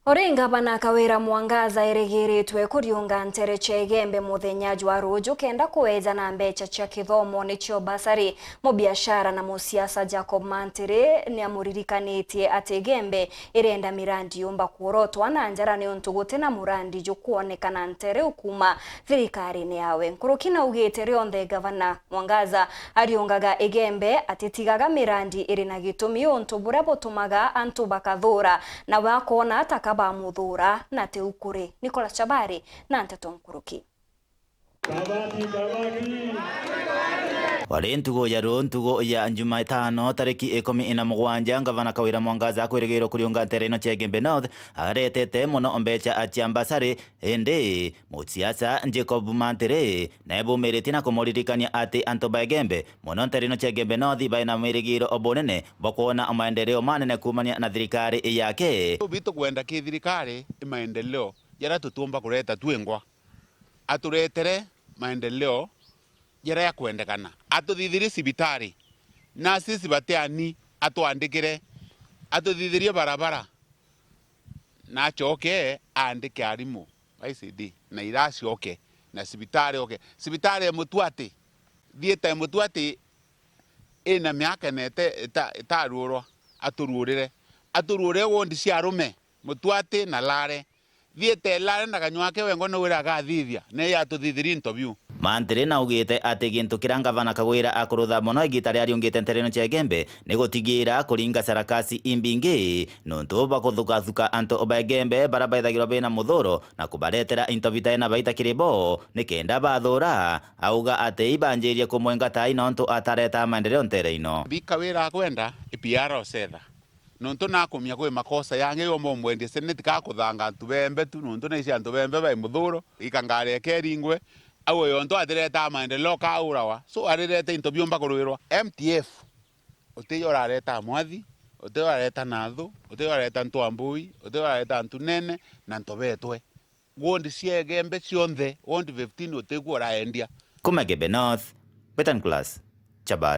Oringa bana Kawira Mwangaza eregeretwe kuriunga ntere chegembe muthenya jwa ruju kenda kuweza na mbecha cha kithomo nicho basari mu biashara na musiasa. Jacob Mantire ni amuririkanitie ati gembe irenda mirandi yumba kurotwa na njara ni untuguti na murandi jukuonekana ntere ukuma thirikari ni yawe. Nkurukina ugite rionthe gavana Mwangaza ariungaga igembe atitigaga mirandi irina gitumi untu buria butumaga antu bakathura na bakona ataka muthura na teukuri. Nicolas Chabari na Nteto Nkuruki. Wari ntugo ya Jumatano tariki 17 gavana Kawira Mwangaza kwirigiro kuriunga ntere no chegembe North aretete muno mbecha achiambasari ende musiasa Jacob Mantire na bumeriti na kumuririkania ati anto bagembe muno ntere no chegembe North baina mirigiro obonene bokona maendeleo manene kumania na thirikari yake bitu kwenda ki thirikari maendeleo yara tutumba kureta twengwa aturetere maendeleo yara ya kuendekana atuthithiri sibitari na sisi bateani atuandikire atuthithirie barabara na choke andike arimu ICD na iracioke na sibitari sibitari mutwati thieta mutwati ina miaka nete tarurwa aturure wondi cia rume mutwati na lare thiete lare na kanywake wengo no wira gathithia ne ya tuthithiri interview. Mantire na ugite ati gintu kira gavana Kawira akurutha muno igitari ariungite ntere no chegembe ni gutigira kuringa sarakasi imbingi nontu bakuthukathuka anto obagembe barabaithagirwo bina muthuro na kubaretera intervita na baita kiribo nikenda bathura auga ati ibanjirie kumwenga tai nontu atareta maendeleo ntere ino Kawira kwenda ipiara osetha nontu nakumia kwe makosa yange yo momwendie seneti ka kuthanga tubembe tu nontu na isia tubembe bai muthuro ikangare keringwe awo yonto adireta maendeleo ka urawa so adireta interview mbakurwirwa MTF utiyo rareta mwathi utiyo rareta nathu utiyo rareta ntwambui utiyo rareta ntunene na ntobetwe wondi ciegembe cionthe wondi 15 utiguo raendia Kumagembe North Betan Class Chabari.